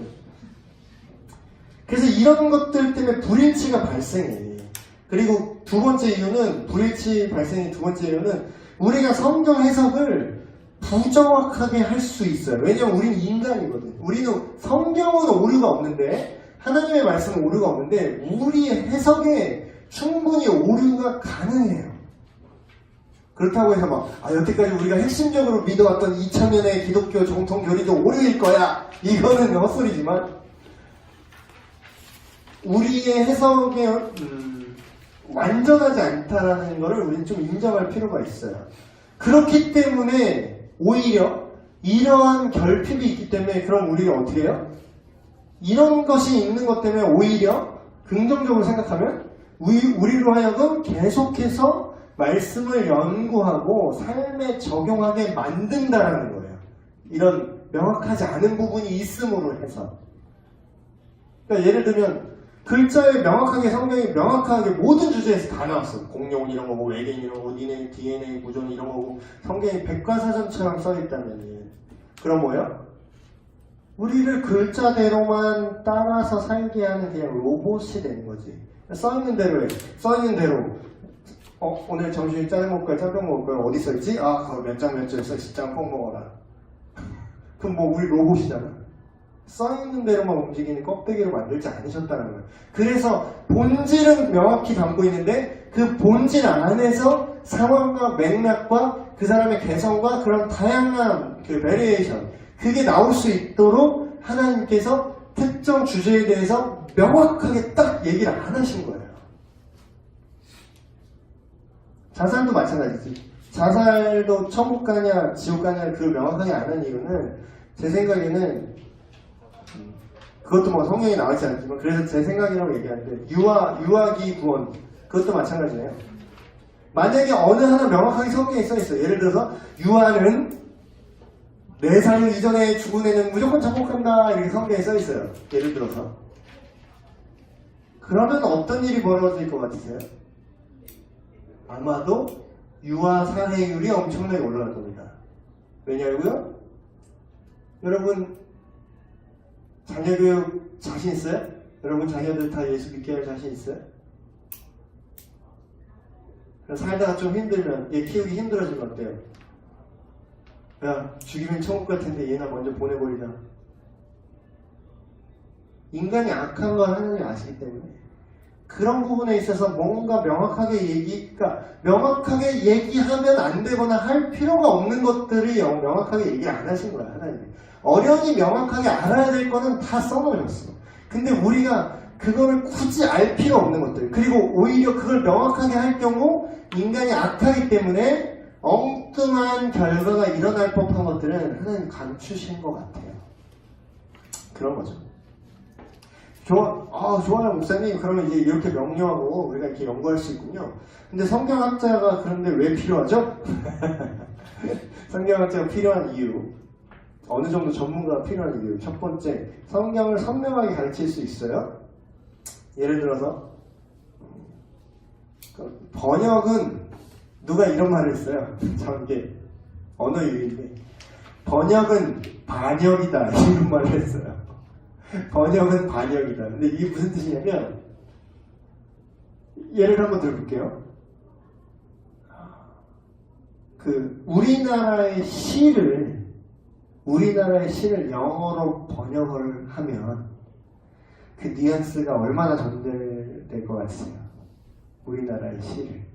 그래서 이런 것들 때문에 불일치가 발생해. 그리고 두 번째 이유는, 불일치 발생의 두 번째 이유는 우리가 성경 해석을 부정확하게 할 수 있어요. 왜냐면 우리는 인간이거든. 우리는 성경은 오류가 없는데, 하나님의 말씀은 오류가 없는데 우리의 해석에 충분히 오류가 가능해요. 그렇다고 해서 막 여태까지 우리가 핵심적으로 믿어왔던 2000년의 기독교 정통 교리도 오류일 거야, 이거는 헛소리지만 우리의 해석에 완전하지 않다라는 것을 우리는 좀 인정할 필요가 있어요. 그렇기 때문에 오히려 이러한 결핍이 있기 때문에, 그럼 우리가 어떻게 해요? 이런 것이 있는 것 때문에 오히려 긍정적으로 생각하면 우리로 하여금 계속해서 말씀을 연구하고 삶에 적용하게 만든다라는 거예요. 이런 명확하지 않은 부분이 있음으로 해서. 그러니까 예를 들면 글자에 명확하게, 성경이 명확하게 모든 주제에서 다 나왔어. 공룡 이런 거고, 외계인 이런 거고, 니네 DNA 구조는 이런 거고, 성경이 백과사전처럼 써있다면, 그럼 뭐예요? 우리를 글자대로만 따라서 살게 하는 그냥 로봇이 된 거지. 써있는 대로 해. 써있는 대로. 오늘 점심에 짜장 먹을 거야, 짬뽕 먹을 거야, 어디 써있지? 그거 몇 장 몇 줄 써있지, 짬뽕 먹어라. 그럼 뭐 우리 로봇이잖아. 써있는 대로만 움직이는 껍데기로 만들지 않으셨다는 거예요. 그래서 본질은 명확히 담고 있는데 그 본질 안에서 상황과 맥락과 그 사람의 개성과 그런 다양한 그 베리에이션, 그게 나올 수 있도록 하나님께서 특정 주제에 대해서 명확하게 딱 얘기를 안 하신 거예요. 자살도 마찬가지지. 자살도 천국 가냐 지옥 가냐 그걸 명확하게 안 한 이유는, 제 생각에는 그것도 뭐 성경에 나와있지 않지만, 그래서 제 생각이라고 얘기하는데, 유아기 구원, 그것도 마찬가지예요. 만약에 어느 하나 명확하게 성경에 써있어요. 예를 들어서 유아는 4살 이전에 죽은 애는 무조건 천국간다, 이렇게 성경에 써있어요. 예를 들어서. 그러면 어떤 일이 벌어질 것 같으세요? 아마도 유아 살해율이 엄청나게 올라갈 겁니다. 왜냐고요? 여러분 자녀교육 자신 있어요? 여러분 자녀들 다 예수 믿게 할 자신 있어요? 살다가 좀 힘들면, 얘 키우기 힘들어지면 어때요? 야, 죽이면 천국 같은데 얘나 먼저 보내버리자. 인간이 악한 걸 하나님이 아시기 때문에 그런 부분에 있어서 뭔가 명확하게 명확하게 얘기하면 안 되거나 할 필요가 없는 것들이 명확하게 얘기 안 하신 거야, 하나님이. 어련히 명확하게 알아야 될 거는 다 써놓으셨어. 근데 우리가 그거를 굳이 알 필요 없는 것들, 그리고 오히려 그걸 명확하게 할 경우 인간이 악하기 때문에 엉뚱한 결과가 일어날 법한 것들은 하나님 감추신 것 같아요. 그런 거죠. 좋아요 목사님, 그러면 이제 이렇게 명료하고 우리가 이렇게 연구할 수 있군요. 근데 성경학자가 그런데 왜 필요하죠? 성경학자가 필요한 이유, 어느 정도 전문가가 필요한 이유. 첫 번째, 성경을 선명하게 가르칠 수 있어요. 예를 들어서 번역은, 누가 이런 말을 했어요. 참 이게 언어 유희인데, 번역은 반역이다, 이런 말을 했어요. 번역은 반역이다. 근데 이게 무슨 뜻이냐면, 예를 한번 들어볼게요. 우리나라의 시를 영어로 번역을 하면 그 뉘앙스가 얼마나 전달될 것 같으세요? 우리나라의 시를.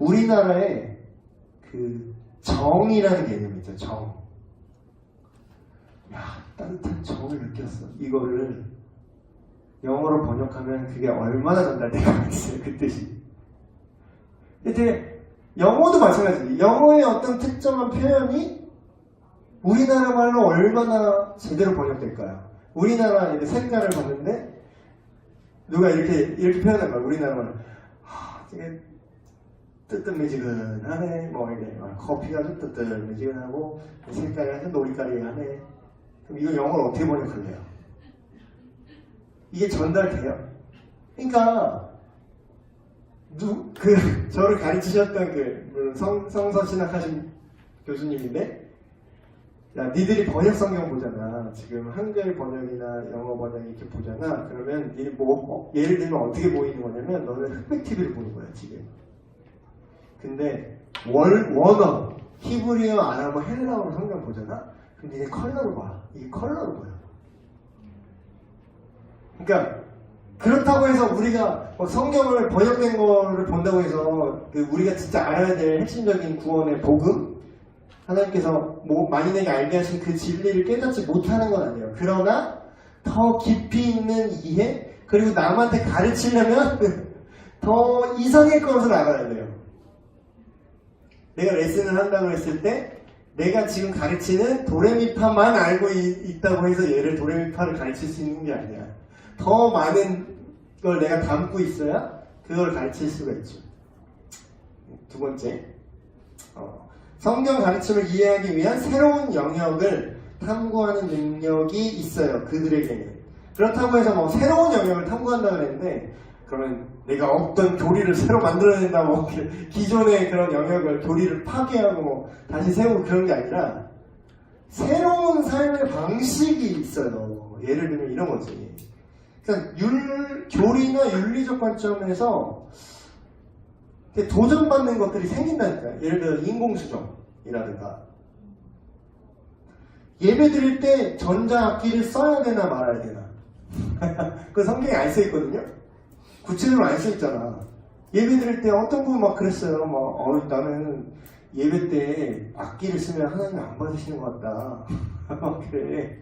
우리나라에 그 정이라는 개념이 있죠. 정. 따뜻한 정을 느꼈어. 이거를 영어로 번역하면 그게 얼마나 전달될 것 같으세요? 그 뜻이. 근데 영어도 마찬가지예요. 영어의 어떤 특정한 표현이 우리나라 말로 얼마나 제대로 번역될까요? 우리나라 색깔을 봤는데 누가 이렇게 표현한 거야. 우리나라 말로 되게 뜨뜻미지근하네. 뭐 이래 커피가 좀 뜨뜻미지근하고 색깔이 아주 노리까리하네. 그럼 이거 영어로 어떻게 번역할래요? 이게 전달돼요? 그러니까 저를 가르치셨던 물론 성서신학하신 교수님인데, 야, 니들이 번역 성경 보잖아. 지금 한글 번역이나 영어 번역 이렇게 보잖아. 그러면 니들 예를 들면 어떻게 보이는 거냐면 너는 흑백 TV를 보는 거야 지금. 근데 원어, 히브리어, 아람어, 헬라어로 성경 보잖아. 그럼 니네 컬러로 봐. 이게 컬러로 보여. 그러니까 그렇다고 해서 우리가 성경을 번역된 거를 본다고 해서 우리가 진짜 알아야 될 핵심적인 구원의 복음, 하나님께서 만인에게 알게 하신 그 진리를 깨닫지 못하는 건 아니에요. 그러나 더 깊이 있는 이해, 그리고 남한테 가르치려면 더 이상의 것을 알아야 돼요. 내가 레슨을 한다고 했을 때 내가 지금 가르치는 도레미파만 알고 있다고 해서 얘를 도레미파를 가르칠 수 있는 게 아니야. 더 많은 걸 내가 담고 있어야 그걸 가르칠 수가 있죠. 두 번째, 성경 가르침을 이해하기 위한 새로운 영역을 탐구하는 능력이 있어요. 그들에게는. 그렇다고 해서 새로운 영역을 탐구한다고 했는데, 그러면 내가 어떤 교리를 새로 만들어낸다, 기존의 그런 영역을, 교리를 파괴하고 다시 세우고 그런 게 아니라 새로운 삶의 방식이 있어요. 예를 들면 이런 거지. 그러니까 교리나 윤리적 관점에서 도전받는 것들이 생긴다니까요. 예를 들어 인공수정이라든가, 예배 드릴 때 전자악기를 써야 되나 말아야 되나. 그 성경에 안 써있거든요. 구체적으로 안 써있잖아. 예배 드릴 때 어떤 분은 막 그랬어요. 나는 예배 때 악기를 쓰면 하나님 안 받으시는 것 같다. 그래.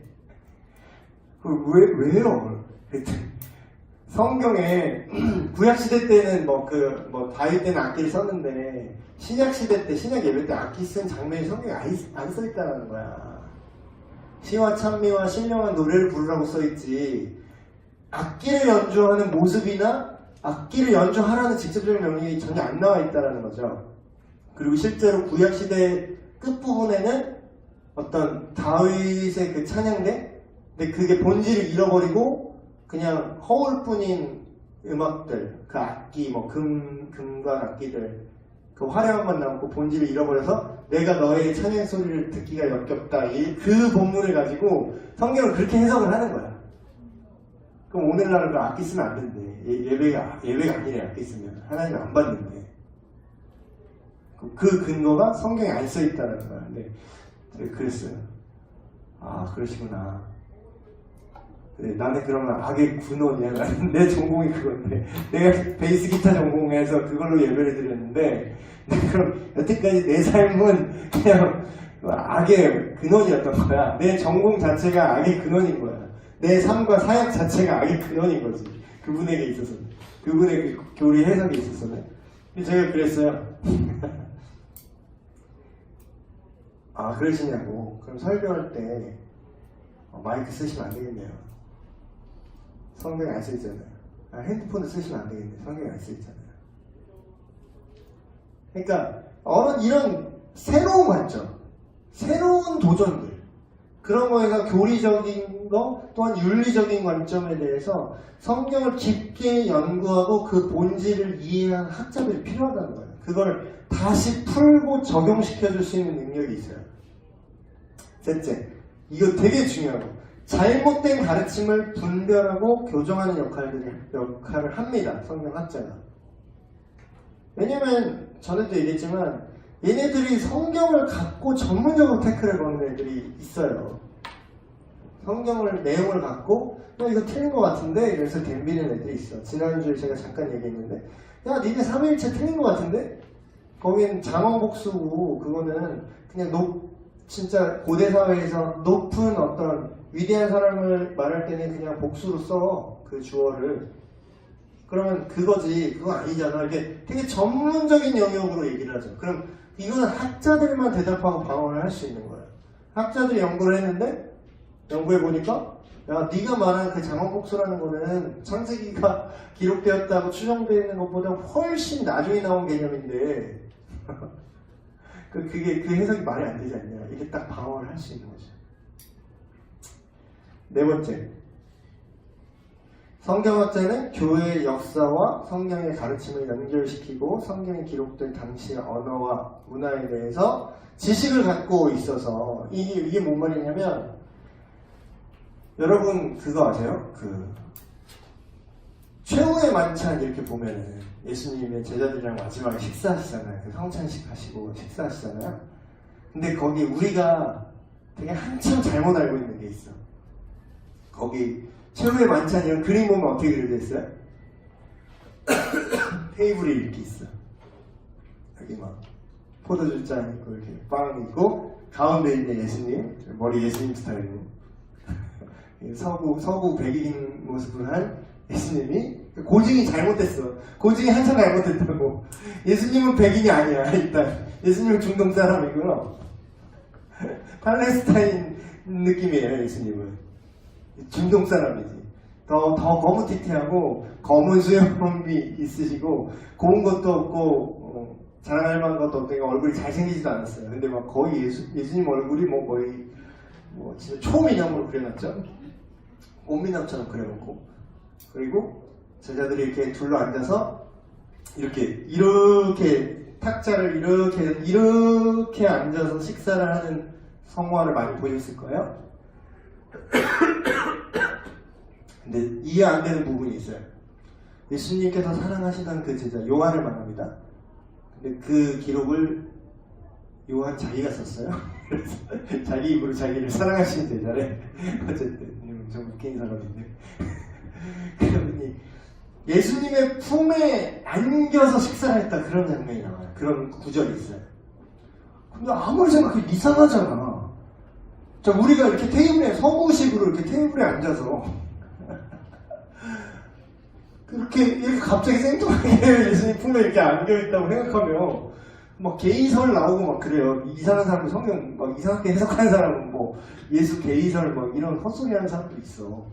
왜요? 성경에 구약시대 때는 다윗 때는 악기를 썼는데 신약시대 때, 신약 예배 때 악기 쓴 장면이 성경에 안 써있다는 거야. 시와 찬미와 신령한 노래를 부르라고 써있지, 악기를 연주하는 모습이나 악기를 연주하라는 직접적인 명령이 전혀 안 나와 있다는 거죠. 그리고 실제로 구약시대 끝부분에는 어떤 다윗의 그 찬양대, 근데 그게 본질을 잃어버리고 그냥 허울뿐인 음악들, 그 악기, 금관 악기들, 그 화려함만 남고 본질을 잃어버려서 내가 너의 찬양 소리를 듣기가 역겹다. 그 본문을 가지고 성경을 그렇게 해석을 하는 거야. 그럼 오늘날은 그 악기 쓰면 안 된대. 예배가 아니래. 악기 쓰면 하나님 안 받는데. 그 근거가 성경에 안 써있다는 거야. 근데 그랬어요. 아, 그러시구나. 그래, 나는 그러면 악의 근원이야. 내 전공이 그건데, 내가 베이스 기타 전공해서 그걸로 예배를 드렸는데, 그럼 여태까지 내 삶은 그냥 악의 근원이었던 거야. 내 전공 자체가 악의 근원인 거야. 내 삶과 사역 자체가 악의 근원인 거지. 그분에게 있어서는, 그분의 그 교리 해석에 있어서는. 제가 그랬어요. 아, 그러시냐고. 그럼 설교할 때 마이크 쓰시면 안 되겠네요. 성경에 안 써있잖아요. 핸드폰을 쓰시면 안 되겠네. 성경에 안 써있잖아요. 그러니까 이런 새로운 관점, 새로운 도전들, 그런 거에서 교리적인 거 또한 윤리적인 관점에 대해서 성경을 깊게 연구하고 그 본질을 이해한 학자들이 필요하다는 거예요. 그걸 다시 풀고 적용시켜줄 수 있는 능력이 있어요. 셋째, 이거 되게 중요하고, 잘못된 가르침을 분별하고 교정하는 역할을 합니다. 성경학자가. 왜냐면 전에도 얘기했지만 얘네들이 성경을 갖고 전문적으로 태클을 거는 애들이 있어요. 성경을 내용을 갖고 이거 틀린 것 같은데 이래서 덤비는 애들이 있어. 지난주에 제가 잠깐 얘기했는데, 야, 니네 삼위일체 틀린 것 같은데? 거긴 장원복수고, 그거는 그냥 진짜 고대 사회에서 높은 어떤 위대한 사람을 말할 때는 그냥 복수로 써. 그 주어를. 그러면 그거지. 그거 아니잖아. 이렇게 되게 전문적인 영역으로 얘기를 하죠. 그럼 이거는 학자들만 대답하고 방어를 할 수 있는 거예요. 학자들이 연구를 했는데 연구해 보니까 야, 네가 말한 그 장원복수라는 거는 창세기가 기록되었다고 추정되어 있는 것보다 훨씬 나중에 나온 개념인데 그게 그 해석이 말이 안 되지 않냐. 이게 딱 방어를 할 수 있는 거죠. 네 번째, 성경학자는 교회의 역사와 성경의 가르침을 연결시키고 성경에 기록된 당시의 언어와 문화에 대해서 지식을 갖고 있어서 이게 뭔 말이냐면 여러분 그거 아세요? 그 최후의 만찬 이렇게 보면은 예수님의 제자들이랑 마지막에 식사하시잖아요. 그 성찬식 하시고 식사하시잖아요. 근데 거기 우리가 되게 한참 잘못 알고 있는 게 있어. 거기 최후의 만찬 이런 그림 보면 어떻게 그려져 있어요? 테이블이 이렇게 있어. 여기 막 포도주 잔 있고 이렇게 빵 있고 가운데 있는 예수님, 머리 예수님 스타일로 서구 백인 모습을 한 예수님이 고증이 잘못됐어. 고증이 한참 잘못됐다고. 예수님은 백인이 아니야. 일단 예수님은 중동 사람이고요. 팔레스타인 느낌이에요. 예수님은 중동 사람이지. 더 거무튀튀하고 검은 수염이 있으시고 고운 것도 없고 자랑할 만한 것도 없고 얼굴이 잘생기지도 않았어요. 근데 막 거의 예수님 얼굴이 뭐 거의 뭐 진짜 초미남으로 그려놨죠. 꽃미남처럼 그려놓고, 그리고 제자들이 이렇게 둘러 앉아서 이렇게 탁자를 이렇게 앉아서 식사를 하는 성화를 많이 보셨을 거예요. 근데 이해 안 되는 부분이 있어요. 예수님께서 사랑하시던 그 제자 요한을 말합니다. 근데 그 기록을 요한 자기가 썼어요. 그래서 자기 입으로 자기를 사랑하시는 제자래. 어쨌든 좀 웃긴 사람인데. 그러니 예수님의 품에 안겨서 식사를 했다 그런 장면이 나와요. 그런 구절이 있어요. 근데 아무리 생각해도 이상하잖아. 자, 우리가 이렇게 테이블에 서구식으로 이렇게 테이블에 앉아서 이렇게 갑자기 생뚱하게 예수님 품에 이렇게 안겨있다고 생각하면 막 게이설 나오고 막 그래요. 이상한 사람도 성경 막 이상하게 해석하는 사람은 뭐 예수 게이설 막 이런 헛소리 하는 사람도 있어.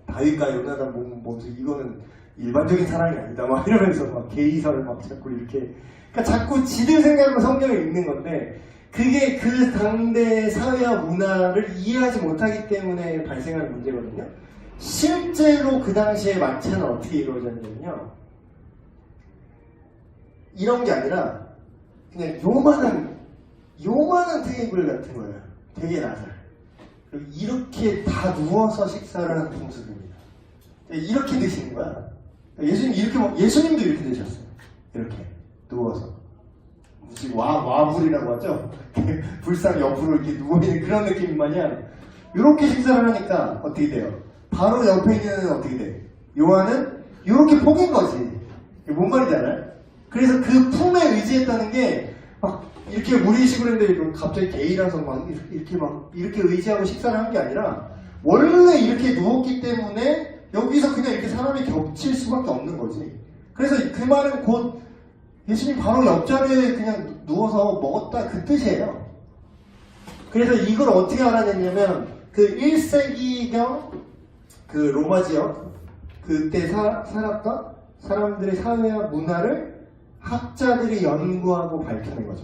다윗과 요나단 보면서 이거는 일반적인 사랑이 아니다 막 이러면서 막 게이설 막 자꾸 이렇게 그러니까 자꾸 지들 생각으로 성경을 읽는 건데 그게 그 당대 사회와 문화를 이해하지 못하기 때문에 발생하는 문제거든요. 실제로 그 당시에 만찬은 어떻게 이루어졌냐면요. 이런 게 아니라 그냥 요만한 테이블 같은 거예요. 되게 낮아요. 그리고 이렇게 다 누워서 식사를 하는 풍습입니다. 이렇게 드시는 거야. 예수님도 이렇게 드셨어요. 이렇게 누워서. 무슨 와불이라고 하죠? 불상 옆으로 이렇게 누워있는 그런 느낌 마냥 이렇게 식사를 하니까 어떻게 돼요? 바로 옆에 있는 어떻게 돼? 요한은 이렇게 포긴 거지. 뭔 말인지 알아요? 그래서 그 품에 의지했다는 게 막 이렇게 무리식으로 했는데 갑자기 게이라서 이렇게 의지하고 식사를 한 게 아니라 원래 이렇게 누웠기 때문에 여기서 그냥 이렇게 사람이 겹칠 수밖에 없는 거지. 그래서 그 말은 곧 예수님 바로 옆자리에 그냥 누워서 먹었다 그 뜻이에요. 그래서 이걸 어떻게 알아냈냐면 그 1세기경 그 로마 지역 그때 살았던 사람들의 사회와 문화를 학자들이 연구하고 밝혀낸 거죠.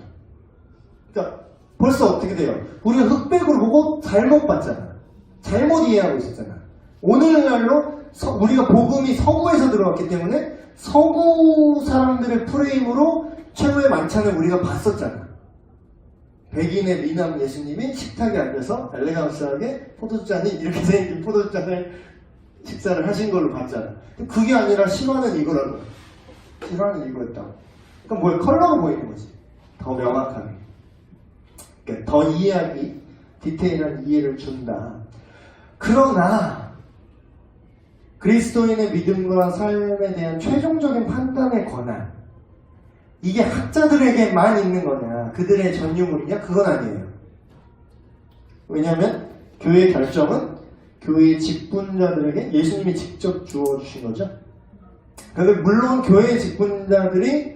그러니까 벌써 어떻게 돼요? 우리가 흑백으로 보고 잘못 봤잖아. 잘못 이해하고 있었잖아. 오늘날로 우리가 복음이 서구에서 들어왔기 때문에 서구 사람들의 프레임으로 최후의 만찬을 우리가 봤었잖아. 백인의 미남 예수님이 식탁에 앉아서 엘레강스하게 포도주잔이 이렇게 생긴 포도주잔을 식사를 하신 걸로 봤잖아. 그게 아니라 실화는 이거라고. 실화는 이거였다고. 그럼 뭐야? 컬러로 보이는 거지. 더 명확하게. 그러니까 더 이해하기, 디테일한 이해를 준다. 그러나 그리스도인의 믿음과 삶에 대한 최종적인 판단의 권한, 이게 학자들에게만 있는 거냐, 그들의 전유물이냐? 그건 아니에요. 왜냐하면 교회의 결정은 교회의 직분자들에게 예수님이 직접 주어주신 거죠. 그런데 물론 교회의 직분자들이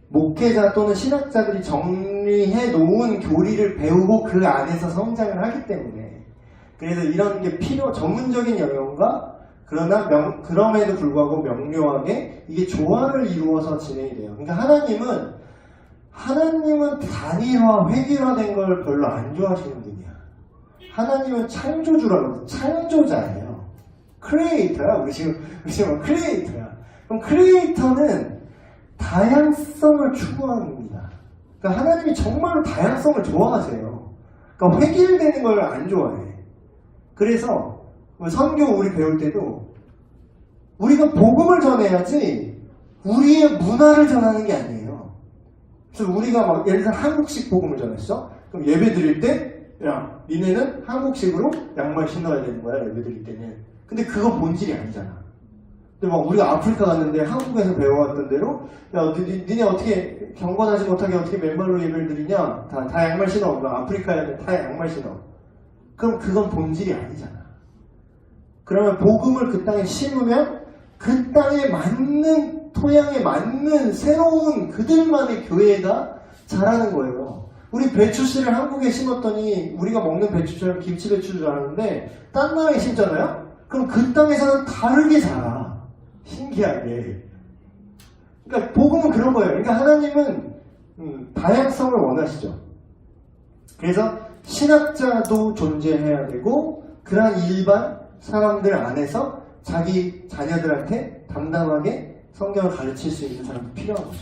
목회자 또는 신학자들이 정리해 놓은 교리를 배우고 그 안에서 성장을 하기 때문에 그래서 이런 게 전문적인 영역과 그럼에도 불구하고 명료하게 이게 조화를 이루어서 진행이 돼요. 그러니까 하나님은 단일화, 획일화된 걸 별로 안 좋아하시는 분이야. 하나님은 창조자예요. 크리에이터야. 우리 지금 크리에이터야. 그럼 크리에이터는 다양성을 추구합니다. 그러니까 하나님이 정말로 다양성을 좋아하세요. 그러니까 획일되는 걸 안 좋아해. 그래서 선교 우리 배울 때도 우리가 복음을 전해야지 우리의 문화를 전하는 게 아니에요. 그래서 우리가 막 예를 들어 한국식 복음을 전했어? 그럼 예배 드릴 때 야, 니네는 한국식으로 양말 신어야 되는 거야, 예배 드릴 때는. 근데 그건 본질이 아니잖아. 근데 막 우리가 아프리카 갔는데 한국에서 배워왔던 대로 야, 니네 어떻게 경건하지 못하게 어떻게 맨발로 예배를 드리냐? 다 양말 신어. 아프리카에는 다 양말 신어. 그럼 그건 본질이 아니잖아. 그러면 복음을 그 땅에 심으면 그 땅에 맞는 토양에 맞는 새로운 그들만의 교회가 자라는 거예요. 우리 배추씨를 한국에 심었더니 우리가 먹는 배추처럼 김치 배추를 자라는데 딴 나라에 심잖아요? 그럼 그 땅에서는 다르게 자라. 신기하게. 그러니까 복음은 그런 거예요. 그러니까 하나님은 다양성을 원하시죠. 그래서 신학자도 존재해야 되고 그러한 일반 사람들 안에서 자기 자녀들한테 담담하게 성경을 가르칠 수 있는 사람도 필요한 거죠.